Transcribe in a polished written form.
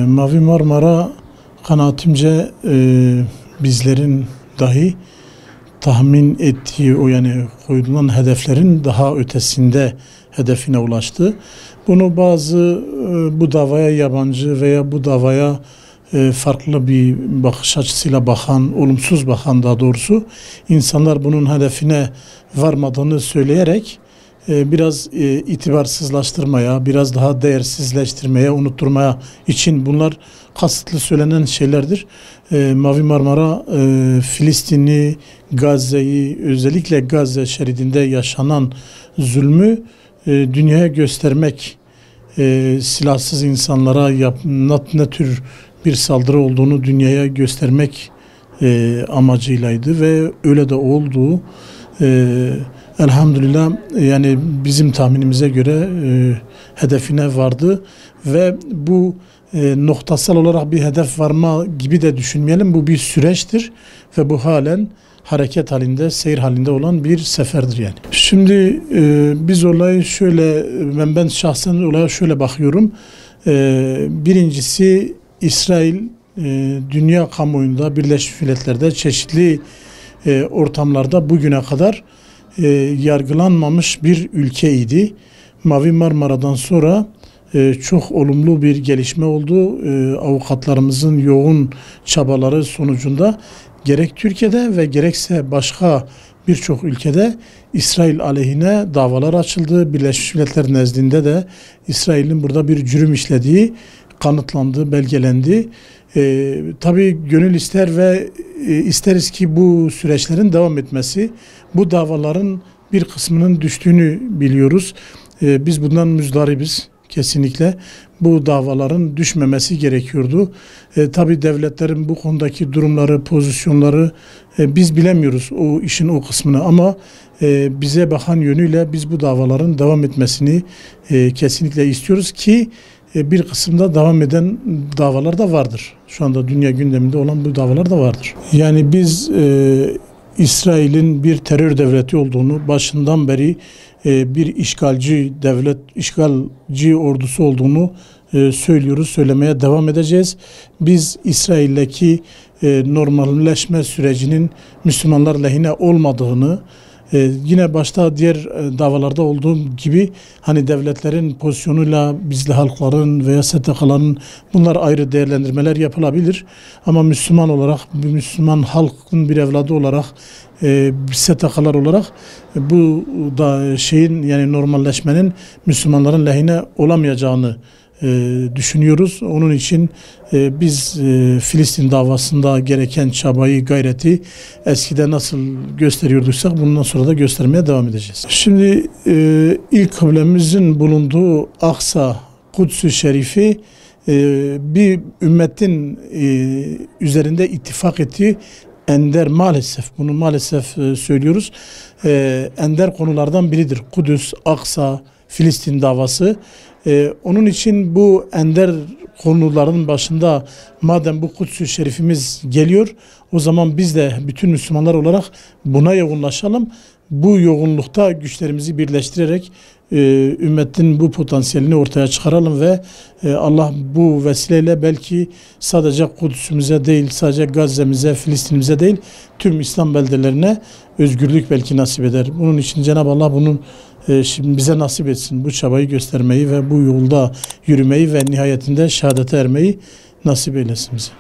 Mavi Marmara kanaatimce bizlerin dahi tahmin ettiği o yani koyulan hedeflerin daha ötesinde hedefine ulaştı. Bunu bazı bu davaya yabancı veya bu davaya farklı bir bakış açısıyla bakan, olumsuz bakan daha doğrusu insanlar bunun hedefine varmadığını söyleyerek biraz itibarsızlaştırmaya, biraz daha değersizleştirmeye, unutturmaya için bunlar kasıtlı söylenen şeylerdir. Mavi Marmara Filistin'i, Gazze'yi, özellikle Gazze şeridinde yaşanan zulmü dünyaya göstermek, silahsız insanlara ne tür bir saldırı olduğunu dünyaya göstermek amacıylaydı ve öyle de oldu. Elhamdülillah yani bizim tahminimize göre hedefine vardı ve bu noktasal olarak bir hedef varma gibi de düşünmeyelim. Bu bir süreçtir ve bu halen hareket halinde, seyir halinde olan bir seferdir yani. Şimdi biz olayı şöyle, ben şahsen olaya şöyle bakıyorum. Birincisi İsrail dünya kamuoyunda, Birleşmiş Milletler'de çeşitli ortamlarda bugüne kadar yargılanmamış bir ülkeydi. Mavi Marmara'dan sonra çok olumlu bir gelişme oldu. Avukatlarımızın yoğun çabaları sonucunda gerek Türkiye'de ve gerekse başka birçok ülkede İsrail aleyhine davalar açıldı. Birleşmiş Milletler nezdinde de İsrail'in burada bir cürüm işlediği kanıtlandı, belgelendi. Tabii gönül ister ve isteriz ki bu süreçlerin devam etmesi, bu davaların bir kısmının düştüğünü biliyoruz. Biz bundan muzdaribiz kesinlikle. Bu davaların düşmemesi gerekiyordu. Tabii devletlerin bu konudaki durumları, pozisyonları biz bilemiyoruz o işin o kısmını ama bize bakan yönüyle biz bu davaların devam etmesini kesinlikle istiyoruz ki bir kısımda devam eden davalar da vardır. Şu anda dünya gündeminde olan bu davalar da vardır. Yani biz İsrail'in bir terör devleti olduğunu, başından beri bir işgalci devlet, işgalci ordusu olduğunu söylüyoruz, söylemeye devam edeceğiz. Biz İsrail'deki normalleşme sürecinin Müslümanlar lehine olmadığını, yine başta diğer davalarda olduğu gibi hani devletlerin pozisyonuyla bizli halkların veya STK'ların bunlar ayrı değerlendirmeler yapılabilir. Ama Müslüman olarak, Müslüman halkın bir evladı olarak, STK'lar olarak bu da şeyin yani normalleşmenin Müslümanların lehine olamayacağını düşünüyoruz. Onun için biz Filistin davasında gereken çabayı, gayreti eskiden nasıl gösteriyorduksak bundan sonra da göstermeye devam edeceğiz. Şimdi ilk kıblemizin bulunduğu Aksa, Kuds-ü Şerifi bir ümmetin üzerinde ittifak ettiği ender maalesef, bunu maalesef söylüyoruz, ender konulardan biridir. Kudüs, Aksa, Filistin davası. Onun için bu ender konuların başında madem bu Kuds-ü Şerifimiz geliyor, o zaman biz de bütün Müslümanlar olarak buna yoğunlaşalım. Bu yoğunlukta güçlerimizi birleştirerek ümmetin bu potansiyelini ortaya çıkaralım ve Allah bu vesileyle belki sadece Kudüs'ümüze değil, sadece Gazze'mize, Filistin'imize değil, tüm İslam beldelerine özgürlük belki nasip eder. Bunun için Cenab-ı Allah bunun şimdi bize nasip etsin bu çabayı göstermeyi ve bu yolda yürümeyi ve nihayetinde şehadete ermeyi nasip eylesin bize.